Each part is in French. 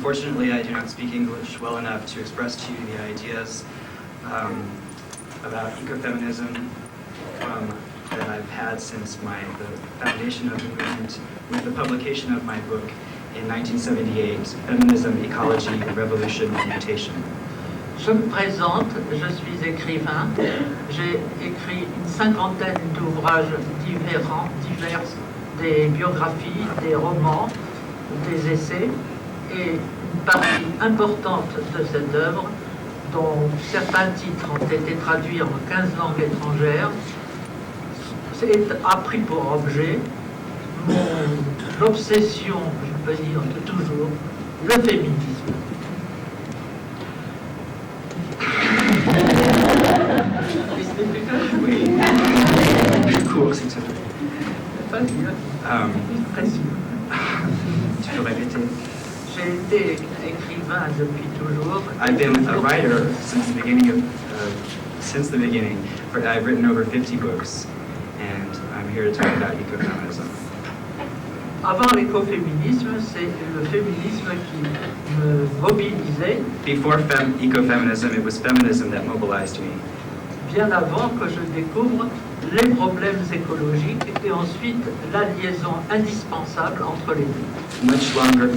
Unfortunately, I do not speak English well enough to express to you the ideas about ecofeminism that I've had since the foundation of the movement with the publication of my book in 1978, Feminism, Ecology, Revolution, and Mutation. Je me présente, je suis écrivain. J'ai écrit une cinquantaine d'ouvrages divers, des biographies, des romans, des essais, et une partie importante de cette œuvre, dont certains titres ont été traduits en 15 langues étrangères, a pris pour objet mon obsession, je peux dire de toujours, le féminisme. Oui. Cool, c'est ça. Tu peux répéter? J'ai été écrivain depuis toujours. I've been a writer since the beginning but I've written over 50 books, and I'm here to talk about ecofeminism. Avant l'écoféminisme, c'est le féminisme qui me mobilisait. Before ecofeminism, it was feminism that mobilized me. Bien avant que je découvre les problèmes écologiques et ensuite la liaison indispensable entre les deux.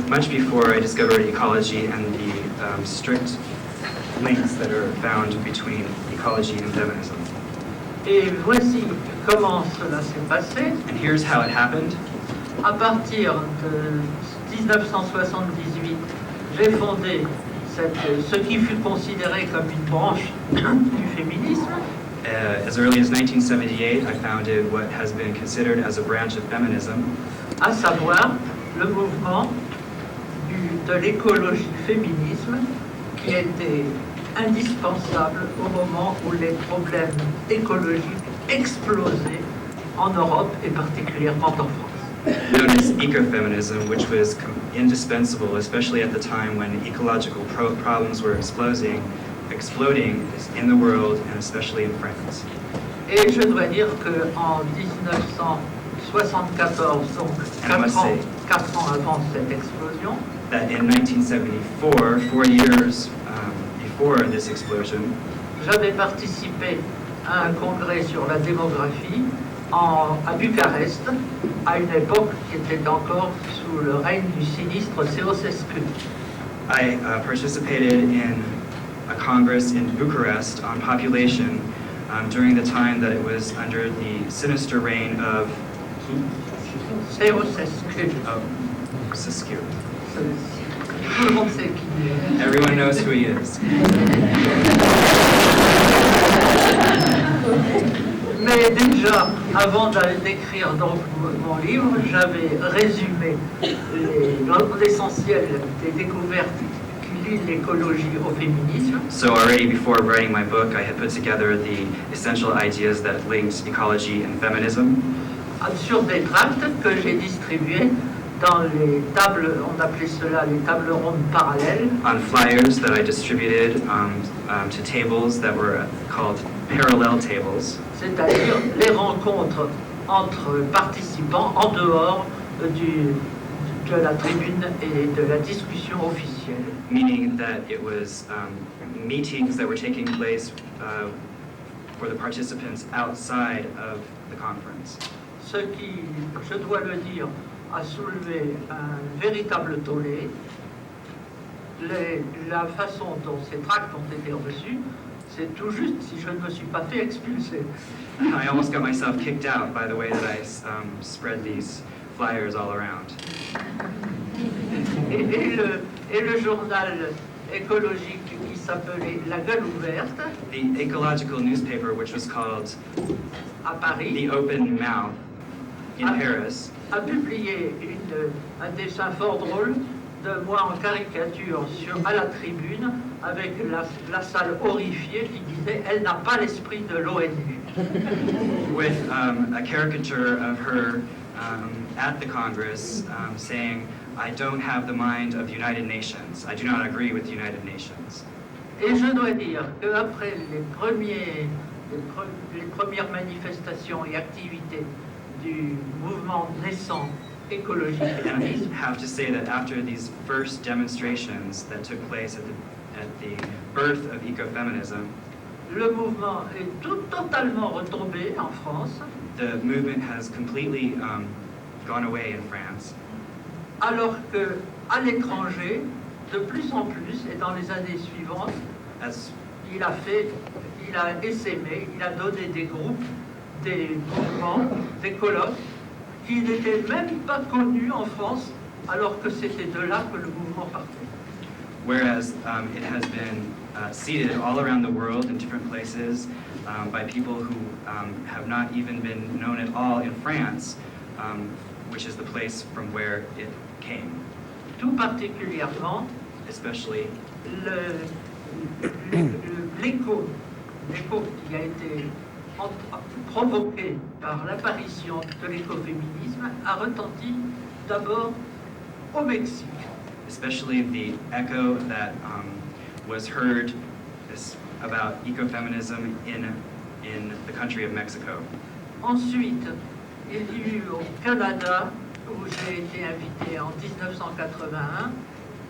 Much before I discovered ecology and the strict links that are found between ecology and feminism. Et voici comment cela s'est passé. And here's how it happened. À partir de 1978, j'ai fondé ce qui fut considéré comme une branche du féminisme. As early as 1978, I founded what has been considered as a branch of feminism. À savoir le mouvement de l'écologie féminisme qui était indispensable au moment où les problèmes écologiques explosaient en Europe et particulièrement en France. Known as ecofeminism, which was indispensable, especially at the time when ecological problems were exploding in the world, and especially in France. Et je dois dire qu'en 1974, donc 4 ans avant cette explosion, that in 1974, 4 years before this explosion, j'avais participé à un congrès sur la démographie à Bucarest, à une époque qui était encore sous le règne du sinistre Ceausescu. I participated in a congress in Bucharest on population during the time that it was under the sinister reign of Ceausescu. Ceausescu. Tout le monde sait qui il est. Everyone knows who he is. Mais déjà, avant d'écrire donc mon livre, j'avais résumé l'essentiel des découvertes qui lient l'écologie au féminisme. So already before writing my book, I had put together the essential ideas that linked ecology and feminism. Sur des tracts que j'ai distribués dans les tables, on appelait cela les tables rondes parallèles. On flyers that I distributed to tables that were called parallel tables. C'est-à-dire les rencontres entre participants en dehors de la tribune et de la discussion officielle. Meaning that it was meetings that were taking place for the participants outside of the conference. Ce qui, je dois le dire, a soulevé un véritable tollé. La façon dont ces tracts ont été reçus, c'est tout juste si je ne me suis pas fait expulser. I almost got myself kicked out by the way that I spread these flyers all around. Et le journal écologique qui s'appelait La Gueule Ouverte, the ecological newspaper, which was called à Paris, The Open Mouth in Paris, a publié un dessin fort drôle de moi en caricature à la tribune avec la salle horrifiée qui disait « Elle n'a pas l'esprit de l'ONU ». With a caricature of her at the Congress saying, I don't have the mind of the United Nations. I do not agree with the United Nations. Et je dois dire qu'après les premières manifestations et activités du mouvement naissant écologique And I féministe. have to say that after these first demonstrations that took place at the birth of ecofeminism, Le mouvement est totalement retombé en France, the movement has completely gone away in France, alors qu'à l'étranger, de plus en plus, et dans les années suivantes, as il a essaimé, il a donné des groupes, des mouvements, des colloques, qui n'étaient même pas connus en France, alors que c'était de là que le mouvement partait. whereas it has been seeded all around the world in different places by people who have not even been known at all in France, which is the place from where it came, Tout particulièrement, especially l'écho qui a été provoqué par l'apparition de l'écoféminisme a retenti d'abord au Mexique. especially the echo that was heard about ecofeminism in the country of Mexico. Ensuite, il y eut au Canada, où j'ai été invité en 1981,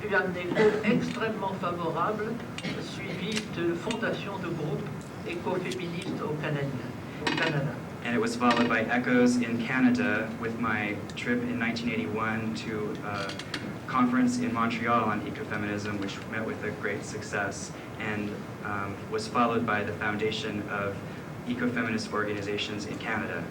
eu un écho extrêmement favorable, suivi de fondation de groupes écoféministes au Canada. And it was followed by echoes in Canada with my trip in 1981 to a conference in Montreal on ecofeminism, which met with a great success, and was followed by the foundation of ecofeminist organizations in Canada.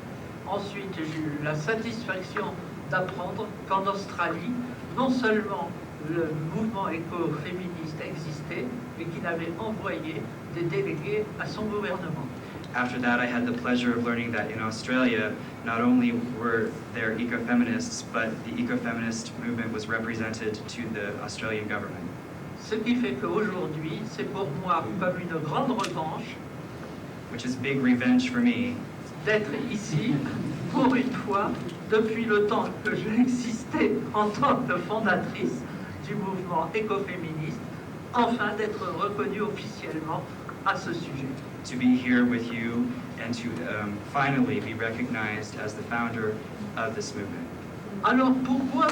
Ensuite, j'ai eu la satisfaction d'apprendre qu'en Australie, non seulement le mouvement écoféministe existait, mais qu'il avait envoyé des délégués à son gouvernement. After that, I had the pleasure of learning that in Australia, not only were there ecofeminists, but the ecofeminist movement was represented to the Australian government. Ce qui fait qu'aujourd'hui, c'est pour moi comme une grande revanche Which is big revenge for me d'être ici, pour une fois, depuis le temps que j'ai existé en tant que fondatrice du mouvement écoféministe, enfin d'être reconnue officiellement à ce sujet. to be here with you and to finally be recognized as the founder of this movement. Alors pourquoi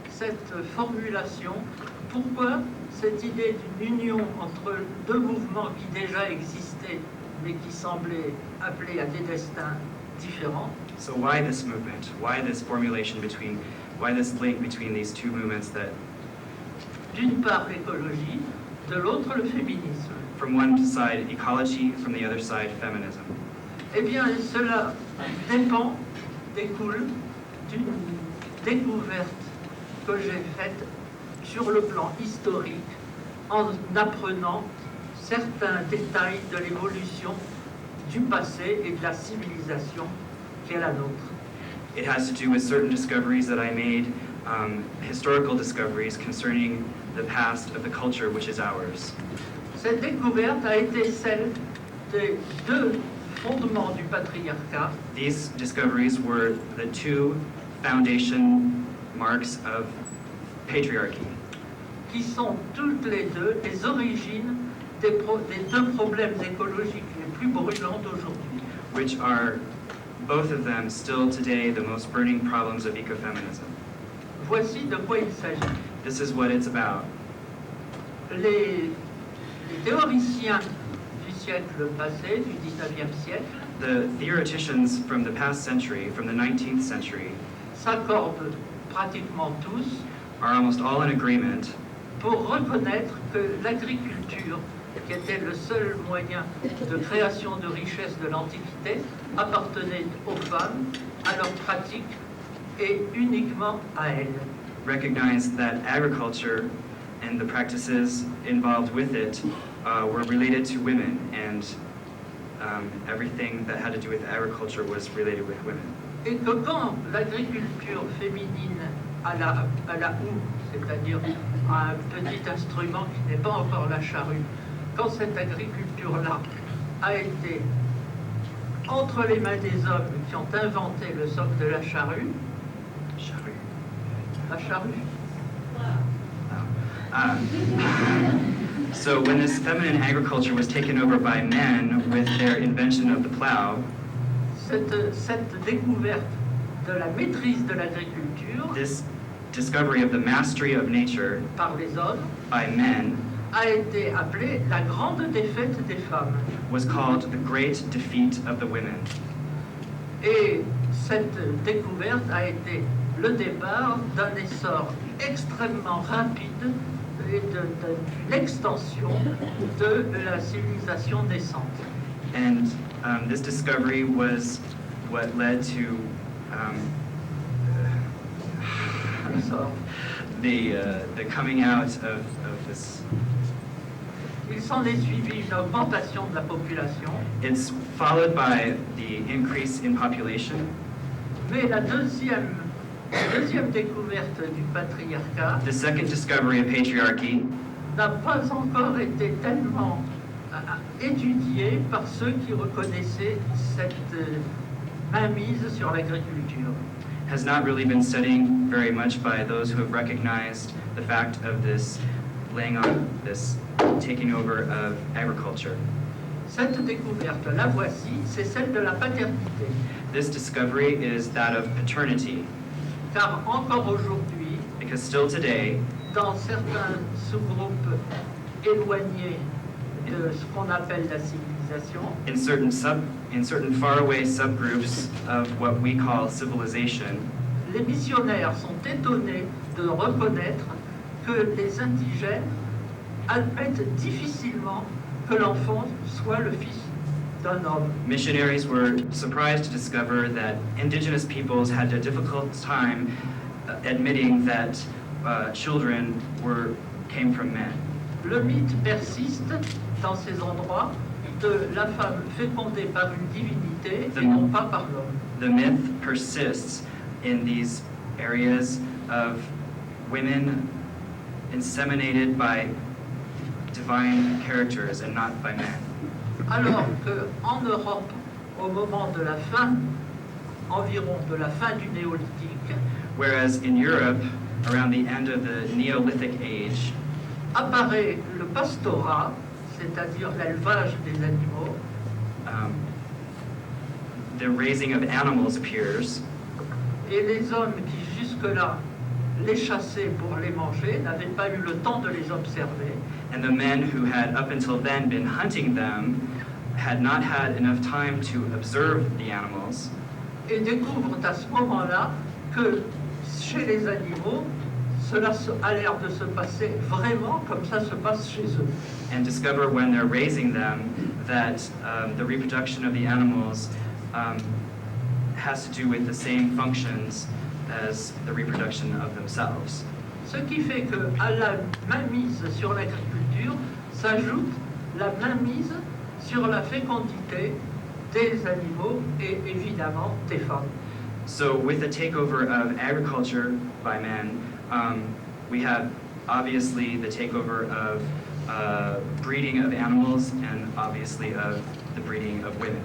cette formulation? Pourquoi cette idée d'une union entre deux mouvements qui déjà existaient mais qui semblaient appelés à des destins différents? So why this movement? Why this formulation between, why this link between these two movements that D'une part l'écologie, de l'autre le féminisme. from one side ecology, from the other side feminism? Eh bien, cela découle d'une découverte que j'ai faite sur le plan historique en apprenant certains détails de l'évolution du passé et de la civilisation qui est la nôtre. It has to do with certain discoveries that I made, historical discoveries concerning the past of the culture which is ours. Cette découverte a été celle des deux fondements du patriarcat, These discoveries were the two foundation marks of patriarchy, qui sont toutes les deux les origines des deux problèmes écologiques les plus brûlants d'aujourd'hui. which are both of them still today the most burning problems of ecofeminism. Voici de quoi il s'agit. This is what it's about. Les théoriciens du siècle passé, du 19e siècle, The theoreticians from the past century, from the 19th century, s'accordent pratiquement tous are almost all in agreement pour reconnaître que l'agriculture, qui était le seul moyen de création de richesse de l'Antiquité, appartenait aux femmes, à leurs pratiques et uniquement à elles. recognize that agriculture and the practices involved with it were related to women, and everything that had to do with agriculture was related with women. Et que quand l'agriculture féminine à la houe, c'est-à-dire à un petit instrument qui n'est pas encore la charrue, quand cette agriculture-là a été entre les mains des hommes qui ont inventé le socle de la charrue, Charrue. la charrue, So when this feminine agriculture was taken over by men with their invention of the plow, cette découverte de la maîtrise de l'agriculture this discovery of the mastery of nature par les hommes by men a été appelée la grande défaite des femmes. was called the great defeat of the women. Et cette découverte a été le départ d'un essor extrêmement rapide et d'une extension de la civilisation naissante. And this discovery was what led to the coming out of this. Il s'en est suivi une augmentation de la population. It's followed by the increase in population. Mais la deuxième découverte du patriarcat The second discovery of patriarchy n'a pas encore été tellement étudiée par ceux qui reconnaissaient cette mainmise sur l'agriculture. has not really been studying very much by those who have recognized the fact of this laying on, this taking over of agriculture. Cette découverte, la voici, c'est celle de la paternité. This discovery is that of paternity, Car encore aujourd'hui, because still today, dans certains sous-groupes éloignés de ce qu'on appelle la civilisation, in certain faraway subgroups of what we call civilization, les missionnaires sont étonnés de reconnaître que les indigènes admettent difficilement que l'enfant soit le fils d'un homme. missionaries were surprised to discover that indigenous peoples had a difficult time admitting that children came from men. Le mythe persiste dans ces endroits de la femme fécondée par une divinité et non pas par l'homme. The myth persists in these areas of women inseminated by divine characters and not by men. Alors qu'en Europe, au moment de la fin, environ de la fin du néolithique, Whereas in Europe, around the end of the Neolithic age, apparaît le pastorat, c'est-à-dire l'élevage des animaux, the raising of animals appears, et les hommes qui jusque-là les chassaient pour les manger n'avaient pas eu le temps de les observer. and the men who had up until then been hunting them had not had enough time to observe the animals, Et découvrent à ce moment-là que chez les animaux, cela a l'air de se passer vraiment comme ça se passe chez eux. and discover when they're raising them that the reproduction of the animals has to do with the same functions as the reproduction of themselves. Ce qui fait qu'à la mainmise sur l'agriculture s'ajoute la mainmise sur la fécondité des animaux et évidemment des femmes. So with the takeover of agriculture by men, we have obviously the takeover of breeding of animals and obviously of the breeding of women.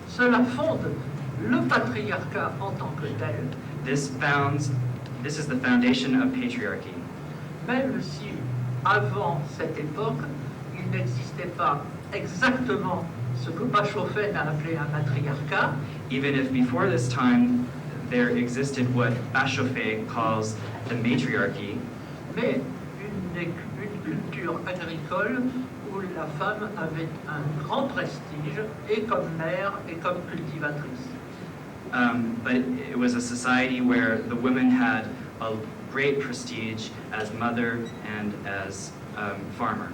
Cela fonde le patriarcat en tant que tel, This is the foundation of patriarchy. même si avant cette époque, il n'existait pas exactement ce que Bachofen a appelé un matriarcat, Even if before this time there existed what Bachofet calls the matriarchy, mais une culture agricole où la femme avait un grand prestige et comme mère et comme cultivatrice. but it was a society where the woman had a great prestige as mother and as farmer.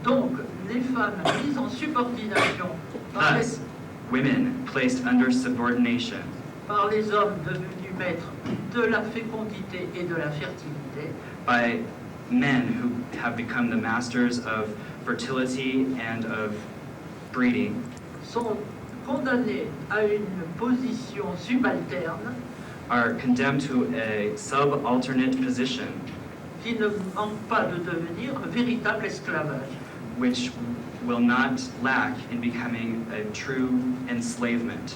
Donc, les femmes mises en subordination par Thus, women placed under subordination les hommes devenus maîtres de la fécondité et de la fertilité, by men who have become the masters of fertility and of breeding, sont condamnées à une position subalterne are condemned to a subalternate position, qui ne manque pas de devenir un véritable esclavage. which will not lack in becoming a true enslavement.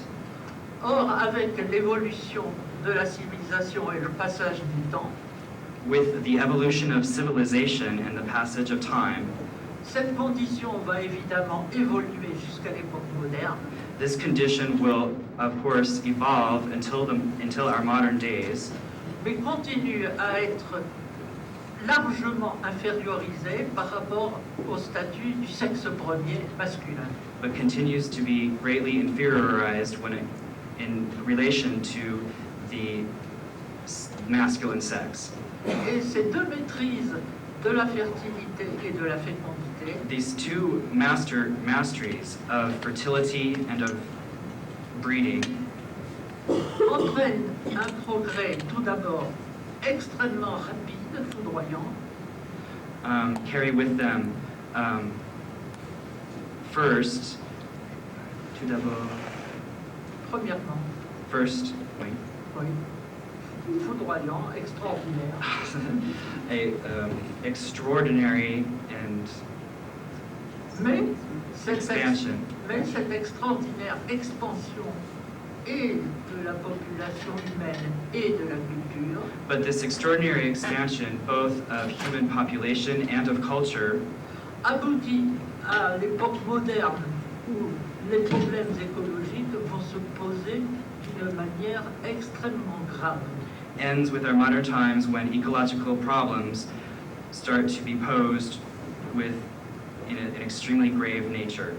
Or, avec l'évolution de la civilisation et le passage du temps, with the evolution of civilization and the passage of time, cette condition va évidemment évoluer jusqu'à l'époque moderne, this condition will, of course, evolve until our modern days, mais continue à être largement infériorisée par rapport au statut du sexe premier masculin. but continues to be greatly inferiorized in relation to the masculine sex. Et ces deux maîtrises de la fertilité et de la fécondité These two masteries of fertility and of breeding entraînent un progrès tout d'abord extrêmement rapide, foudroyant, carry with them first, tout d'abord, premièrement, first, oui, oui, foudroyant, extraordinaire, extraordinary and expansion. Mais cette extraordinaire expansion et de la population humaine et de la culture But this extraordinary expansion, both of human population and of culture, aboutit à l'époque moderne où les problèmes écologiques vont se poser d'une manière extrêmement grave. ends with our modern times when ecological problems start to be posed in an extremely grave nature.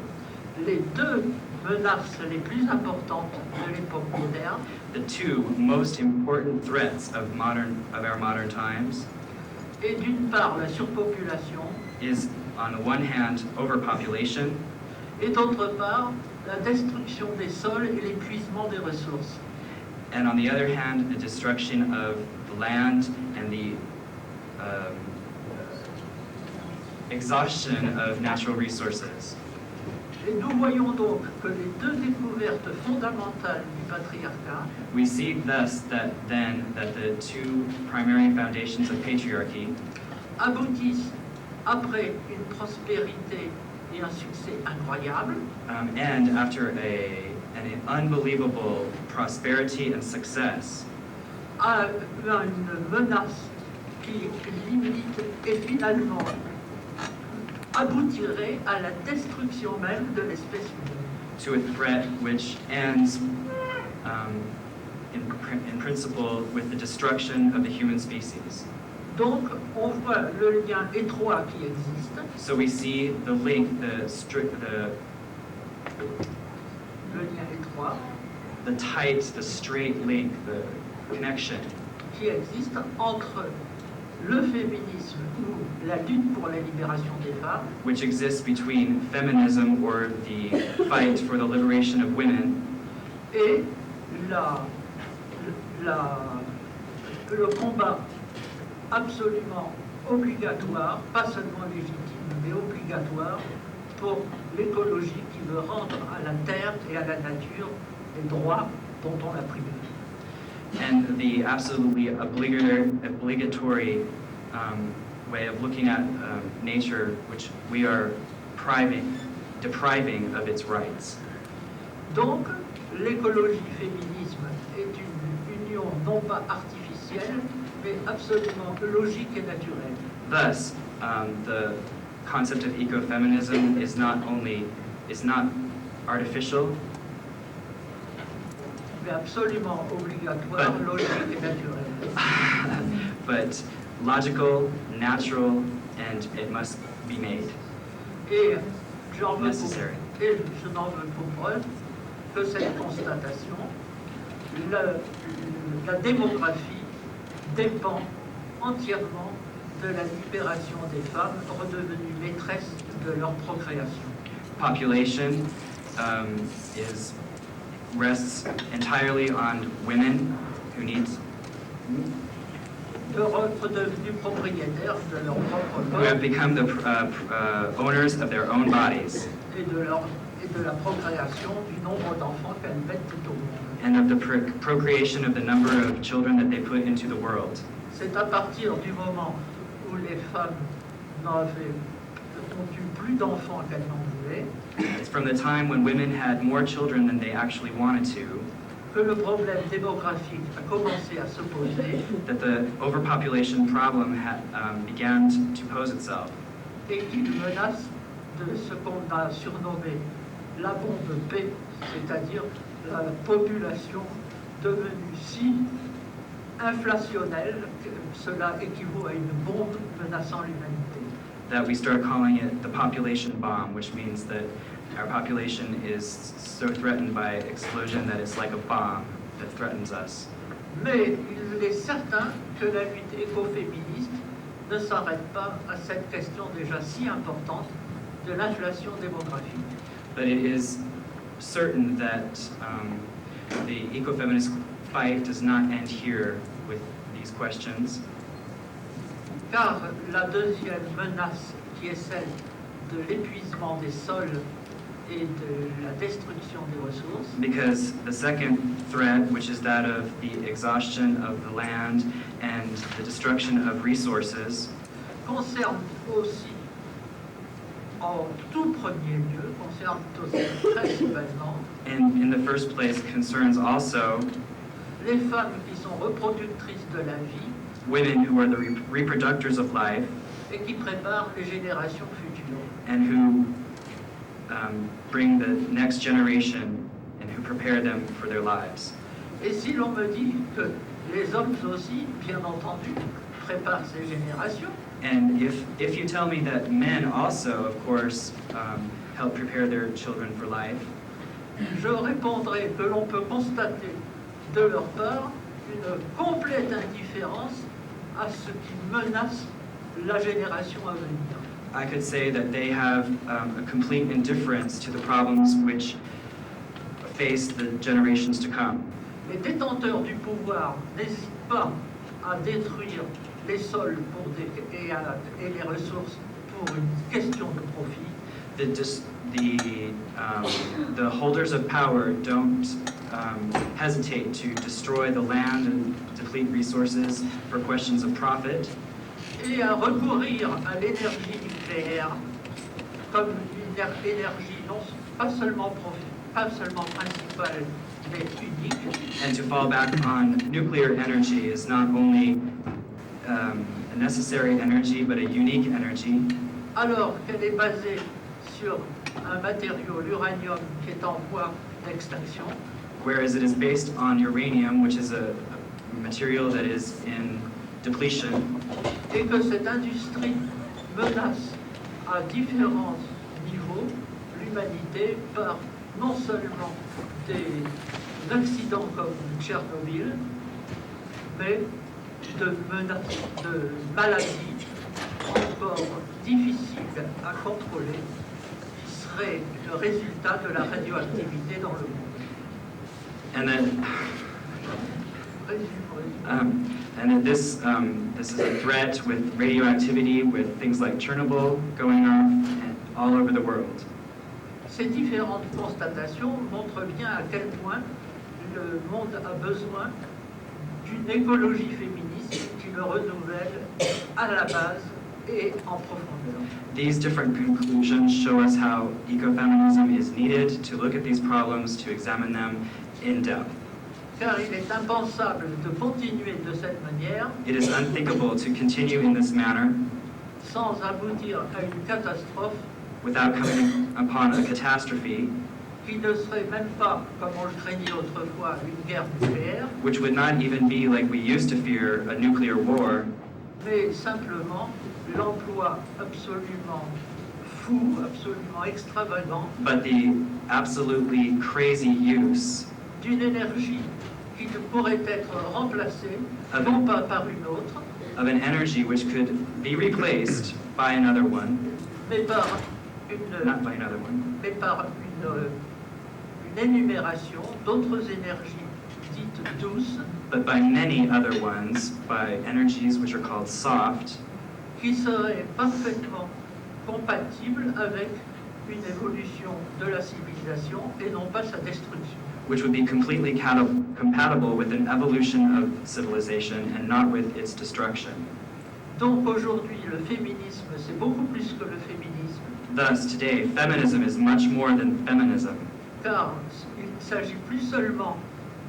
Les deux menaces les plus importantes de l'époque moderne The two most important threats of our modern times est d'une part la surpopulation is, on the one hand, overpopulation, et d'autre part la destruction des sols et l'épuisement des ressources. and on the other hand, the destruction of the land and the exhaustion of natural resources. Et nous voyons donc que les deux découvertes fondamentales du patriarcat We see thus that the two primary foundations of patriarchy aboutissent après une prospérité et un succès incroyable and after an unbelievable prosperity and success, à une menace qui limite et finalement aboutirait à la destruction même de l'espèce humaine. to a threat which ends in principle with the destruction of the human species. Donc on voit le lien étroit qui existe, So we see the link, le lien étroit the tight, the straight link, the connection qui existe entre le féminisme ou la lutte pour la libération des femmes which exists between feminism or the fight for the liberation of women et le combat absolument obligatoire, pas seulement légitime, mais obligatoire pour l'écologie qui veut rendre à la terre et à la nature les droits dont on l'a privé. and the absolutely obligatory way of looking at nature, which we are depriving of its rights. Donc, l'écologie-féminisme est une union non pas artificielle, mais absolument logique et naturelle. Thus, the concept of ecofeminism is not artificial, Mais absolument obligatoire, logique et naturelle. but logical, natural, and it must be made. Et j'en veux Necessary. et je n'en veux pour preuve que cette constatation, la démographie dépend entièrement de la libération des femmes redevenues maîtresses de leur procréation. Population rests entirely on women who need Redevenues propriétaires de leur propre who have corps become the owners of their own bodies et de la procréation du nombre d'enfants qu'elles mettent tout au monde. and of the procreation of the number of children that they put into the world. C'est à partir du moment où les femmes ont eu plus d'enfants qu'elles n'en voulaient It's from the time when women had more children than they actually wanted to, que le problème démographique a commencé à se poser that the overpopulation problem began to pose itself, et qu'il menace de ce qu'on a surnommé la bombe P, c'est-à-dire la population devenue si inflationnelle que cela équivaut à une bombe menaçant l'humanité. that we start calling it the population bomb, which means that our population is so threatened by explosion that it's like a bomb that threatens us. Mais il est certain que la lutte écoféministe ne s'arrête pas à cette question déjà si importante de l'inflation démographique. But it is certain that the ecofeminist fight does not end here with these questions, Car la deuxième menace, qui est celle de l'épuisement des sols et de la destruction des ressources, because the second threat, which is that of the exhaustion of the land and the destruction of resources, concerne aussi, en tout premier lieu, concerne aussi principalement and in the first place concerns also les femmes qui sont reproductrices de la vie women who are the reproductors of life et qui préparent les générations futures. and who bring the next generation and who prepare them for their lives. Et si l'on me dit que les hommes aussi, bien entendu, préparent ces générations, And if you tell me that men also, of course, help prepare their children for life, je répondrai que l'on peut constater de leur part une complète indifférence à ce qui menace la génération à venir. I could say that they have a complete indifference to the problems which face the generations to come. Les détenteurs du pouvoir n'hésitent pas à détruire les sols et les ressources pour une question de profit. The holders of power don't hesitate to destroy the land and deplete resources for questions of profit, Et à recourir à l'énergie nucléaire comme une énergie pas seulement principale, mais unique, and to fall back on nuclear energy is not only a necessary energy but a unique energy, alors qu'elle est basée sur un matériau, l'uranium, qui est en voie d'extinction, whereas it is based on uranium, which is a material that is in depletion, et que cette industrie menace à différents niveaux l'humanité par non seulement des accidents comme Tchernobyl, mais de menaces, de maladies encore difficiles à contrôler, qui seraient le résultat de la radioactivité dans le monde. and then and then this is a threat with radioactivity, with things like Chernobyl going on all over the world. Ces différentes constatations montrent bien à quel point le monde a besoin d'une écologie féministe qui le renouvelle à la base et en profondeur. These different conclusions show us how ecofeminism is needed to look at these problems, to examine them in depth. Car il est impensable de continuer de cette manière It is unthinkable to continue in this manner sans aboutir à une catastrophe without coming upon a catastrophe qui ne serait même pas, comme on le craignait autrefois, une guerre nucléaire, which would not even be like we used to fear, a nuclear war, mais simplement l'emploi absolument fou, absolument extravagant but the absolutely crazy use d'une énergie qui ne pourrait être remplacée, non pas par une autre, of an energy which could be replaced by another one, mais par not by another one, une énumération d'autres énergies dites douces, but by many other ones, by energies which are called soft, qui seraient parfaitement compatibles avec une évolution de la civilisation et non pas sa destruction. which would be completely compatible with an evolution of civilization and not with its destruction. Donc aujourd'hui, le féminisme, c'est beaucoup plus que le féminisme, Thus, today, feminism is much more than feminism, car il ne s'agit plus seulement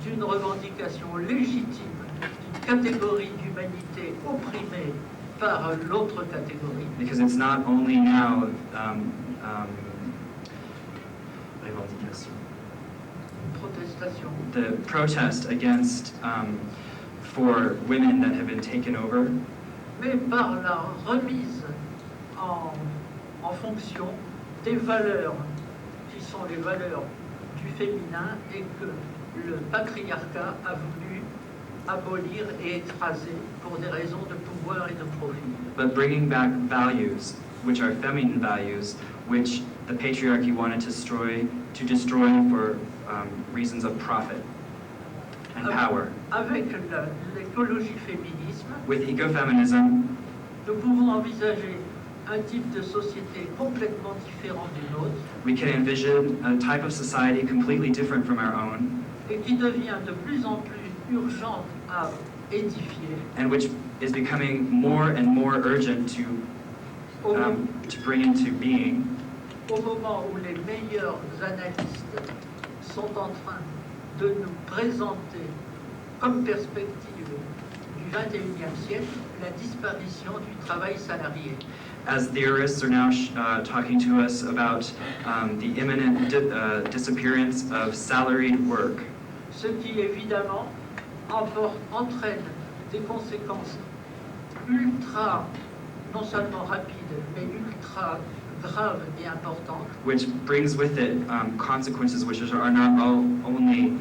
d'une revendication légitime d'une catégorie d'humanité opprimée par l'autre catégorie. Because it's not only now revendication, Protestation. the protest against for women that have been taken over, Mais par la remise en fonction des valeurs qui sont les valeurs du féminin et que le patriarcat a voulu abolir et écraser pour des raisons de pouvoir et de profit. but bringing back values, which are feminine values, which the patriarchy wanted to destroy for reasons of profit and power. Avec l'écologie féminisme, With ecofeminism, nous pouvons envisager un type de société complètement différent du nôtre we can envision a type of society completely different from our own, et qui devient de plus en plus urgente à édifier and which is becoming more and more urgent to bring into being, au moment où les meilleurs analystes sont en train de nous présenter comme perspective du XXIe siècle la disparition du travail salarié. as theorists are now talking to us about the imminent disappearance of salaried work, Ce qui évidemment entraîne des conséquences ultra, non seulement rapides, mais ultra graves et importantes, which brings with it consequences which are not only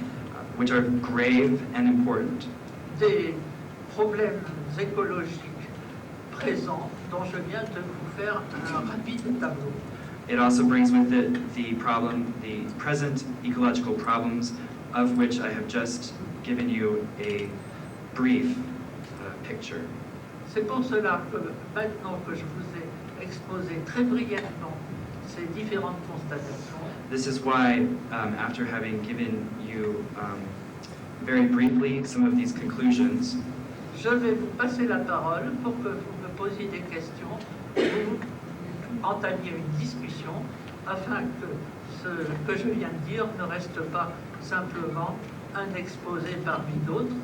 which are grave and important. des problèmes écologiques présents dont je viens de vous faire un rapide tableau. It also brings with it the present ecological problems, of which I have just given you a brief picture. C'est pour cela que maintenant que je vous ai exposé très brièvement ces différentes constatations, This is why, after having given you very briefly some of these conclusions, je vais vous passer la parole pour que vous me posiez des questions, vous entamiez une discussion afin que ce que je viens de dire ne reste pas simplement un exposé parmi d'autres,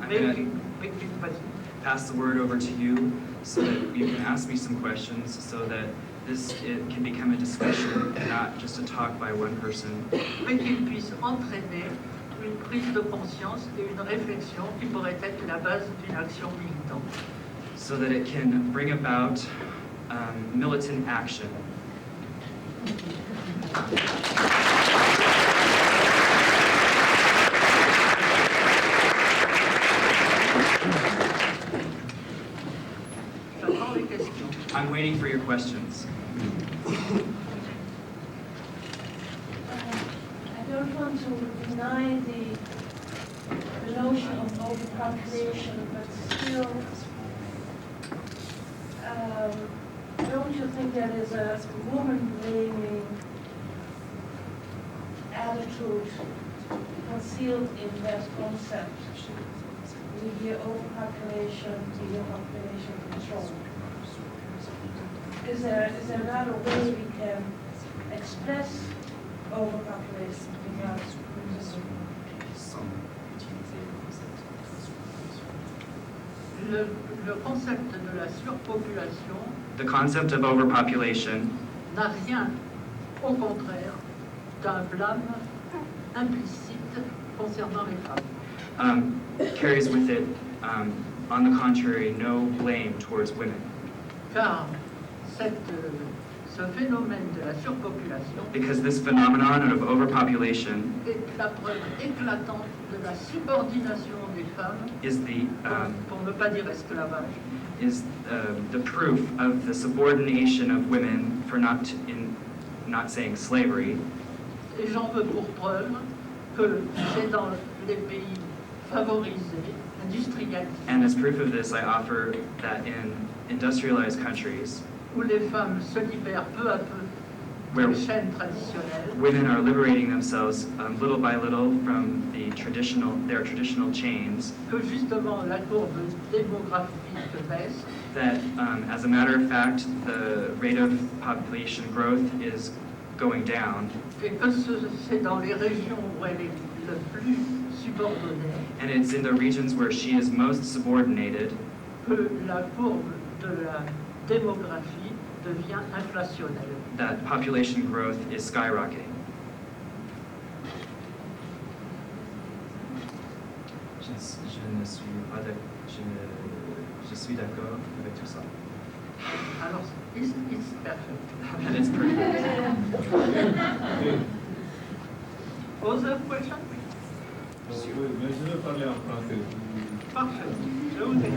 mais qu'une pass the word over to you so that you can ask me some questions so that it can become a discussion and not just a talk by one person, mais qu'il puisse entraîner une prise de conscience et une réflexion qui pourrait être la base d'une action militante. so that it can bring about militant action. J'attends les questions. I'm waiting for your questions. I don't want to deny the notion of overpopulation, but still, don't you think there is a woman-blaming attitude concealed in that concept? We hear overpopulation, we hear population control. Is there another way we can express overpopulation without Le concept de la surpopulation The concept of overpopulation n'a rien, au contraire, d'un blâme implicite concernant les femmes. carries with it, on the contrary, no blame towards women. Car ce phénomène de la surpopulation Because this phenomenon of overpopulation est la preuve éclatante de la subordination des femmes, is pour ne pas dire esclavage, the proof of the subordination of women, for not saying slavery. et j'en veux pour preuve que c'est dans les pays favorisés, industrialisés, And as proof of this, I offer that in industrialized countries, où les femmes se libèrent peu à peu where des chaînes traditionnelles, women are liberating themselves little by little from their traditional chains, que justement la courbe démographique baisse, that as a matter of fact, the rate of population growth is going down, et que c'est dans les régions où elle est le plus subordonnée, and it's in the regions where she is most subordinated que la courbe de la démographie devient inflationnelle. that population growth is skyrocketing. Je suis d'accord avec tout ça. Alors, it's perfect. And it's perfect. Other question? Oui, mais je vais parler en français. Parfait. Je vous écoute.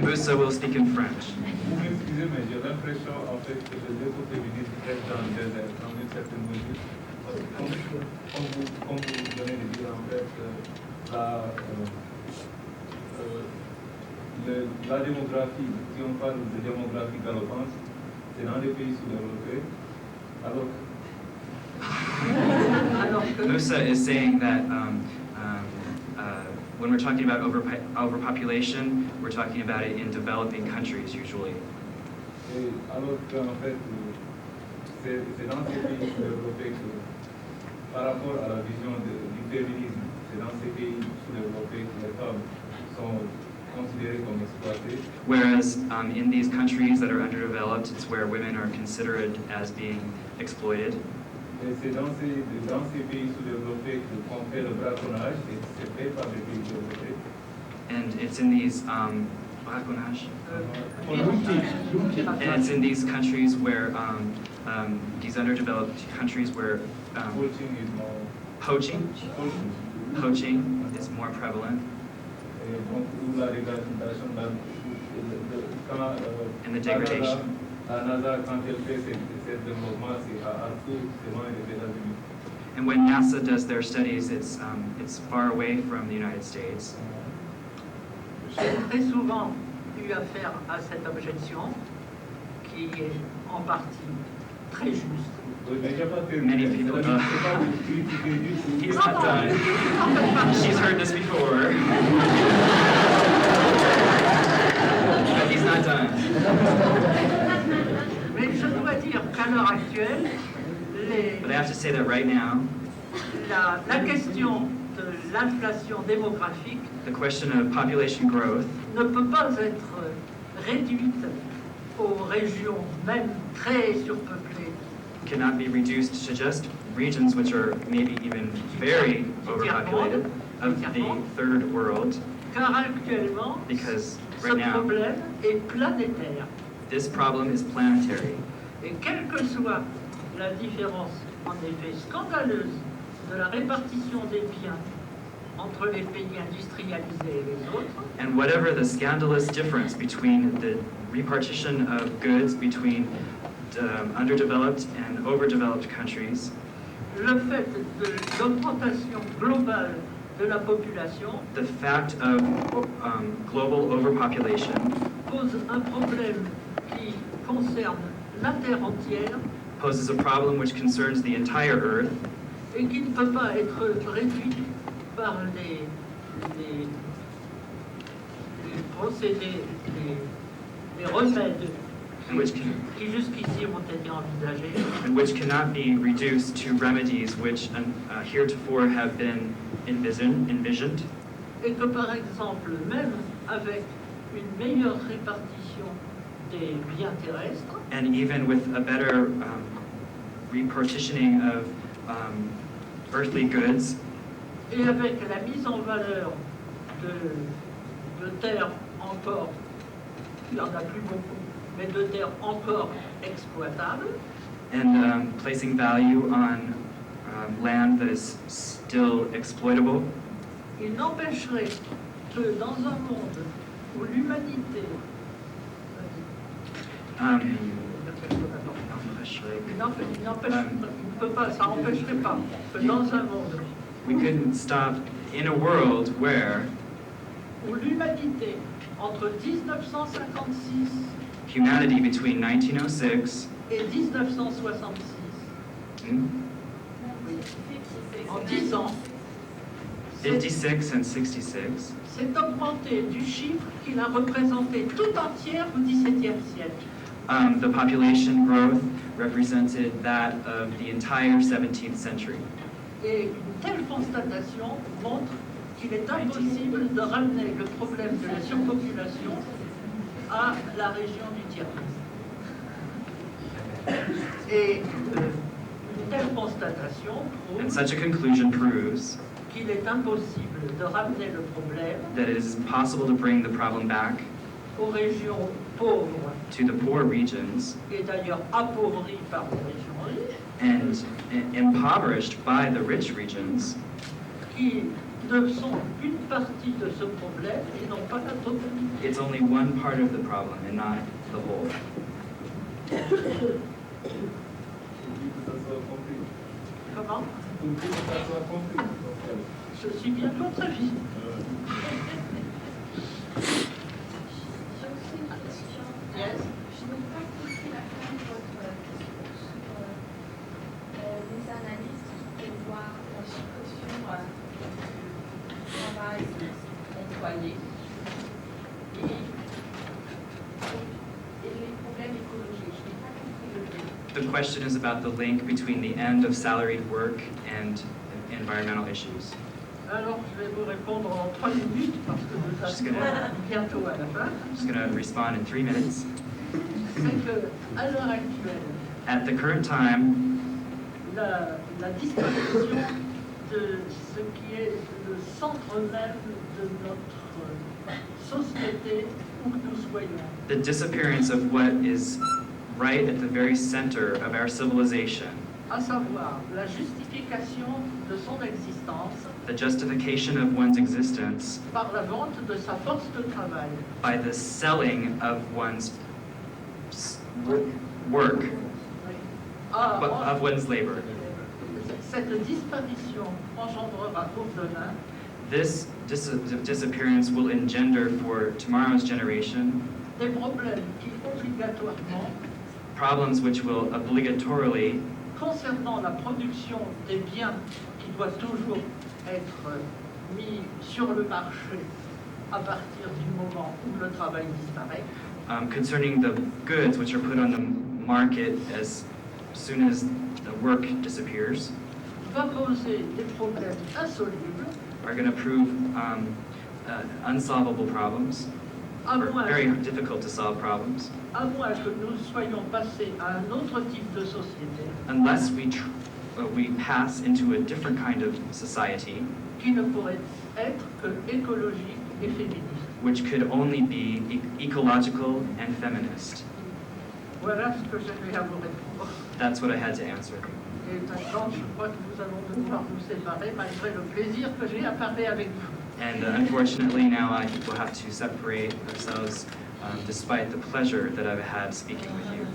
Musa will speak in French. Vous m'excusez, mais j'ai l'impression en fait que les écoféministes restent dans le désert, dans une certaine mesure. Parce que comme vous venez de dire, en fait, la démographie, si on parle de démographie galopante, c'est dans les pays sous-développés. Alors Musa is saying that when we're talking about overpopulation, we're talking about it in developing countries usually. et alors qu'en fait, c'est dans ces pays sous-développés que, par rapport à la vision du féminisme, c'est dans ces pays sous-développés que les femmes sont considérées comme exploitées. Whereas in these countries that are underdeveloped, it's where women are considered as being exploited. Et c'est dans ces pays sous-développés qu'on fait le braconnage, et c'est fait par les pays développés. And it's in these braconnage. And it's in these countries where these underdeveloped countries where Poaching is more. poaching is more prevalent. Et donc, où la dégradation, And the degradation. La NASA, quand elle fait ses développements, c'est à tout, c'est loin des États-Unis. And when NASA does their studies, it's far away from the United States. J'ai très souvent eu affaire à cette objection qui est en partie très juste. Oui, mais il n'y a pas terminé. Many people. C'est pas pour critiquer du tout. He's not done. She's heard this before. But he's not done. Mais je dois dire qu'à l'heure actuelle, But I have to say that right now, la question de l'inflation démographique the question of population growth ne peut pas être réduite aux régions même très surpeuplées cannot be reduced to just regions which are maybe even very overpopulated of the third world, car actuellement, because ce right now problème est planétaire. this problem is planetary. Et quelle que soit la différence, en effet, scandaleuse de la répartition des biens entre les pays industrialisés et les autres, And whatever the scandalous difference between the repartition of goods between underdeveloped and overdeveloped countries, le fait de l'augmentation globale de la population the fact of global overpopulation pose un problème qui concerne la Terre entière poses a problem which concerns the entire Earth et qui ne peut pas être réduit par les procédés, les remèdes and which can qui jusqu'ici ont été envisagés. and which cannot be reduced to remedies which heretofore have been envisioned, Et que par exemple, même avec une meilleure répartition des biens terrestres, and even with a better repartitioning of earthly goods, et avec la mise en valeur de terres encore, il n'y en a plus beaucoup, mais de terres encore exploitables, and placing value on land that is still exploitable, il n'empêcherait que dans un monde où l'humanité, ça n'empêcherait pas que dans un monde we couldn't stop in a world where où l'humanité, entre 1956 humanity between 1906 et 1966, en 10 ans, 56 and 66, s'est augmenté du chiffre qu'il a représenté tout entière au XVIIe siècle. the population growth represented that of the entire 17th century. Et une telle constatation montre qu'il est impossible de ramener le problème de la surpopulation à la région du tiers-monde. Et une telle constatation And prouve such a conclusion proves qu'il est impossible de ramener le problème that it is impossible to bring the problem back aux régions pauvres to the poor regions et d'ailleurs appauvries par les régions riches, and impoverished by the rich regions qui ne sont qu'une partie de ce problème et non pas la totalité. it's only one part of the problem and not the whole. Ça soit compris. Comment? Pour que ça soit compris. Je suis bien votre avis. J'ai aussi une question. Yes. Je n'ai pas compris la fin de votre discours sur les analystes qui prévoient la suppression du travail employé et les problèmes écologiques. Je n'ai pas compris le lien. The question is about the link between the end of salaried work and environmental issues. Alors, je vais vous répondre en 3 minutes parce que nous arrivons bientôt à la fin. I'm just going to respond in 3 minutes. C'est qu'à l'heure actuelle, At the current time, la disparition de ce qui est le centre même de notre société où que nous soyons, the disappearance of what is right at the very center of our civilization, à savoir la justification de son existence the justification of one's existence par la vente de sa force de travail, by the selling of one's work, of one's labor. cette disparition engendrera pour demain This disappearance will engender for tomorrow's generation des problèmes qui obligatoirement problems which will obligatorily concernant la production des biens qui doivent toujours être mis sur le marché à partir du moment où le travail disparaît, concerning the goods which are put on the market as soon as the work disappears va poser des problèmes insolubles, are going to prove unsolvable problems, à or moins, very difficult to solve problems, à moins que nous soyons passés à un autre type de société unless we pass into a different kind of society, qui ne pourrait être que écologique et féministe. which could only be ecological and feminist. Voilà ce que j'avais à vous répondre. That's what I had to answer. Et maintenant, je crois que nous allons devoir nous séparer malgré le plaisir que j'ai à parler avec vous. And unfortunately, now I will have to separate ourselves despite the pleasure that I've had speaking with you.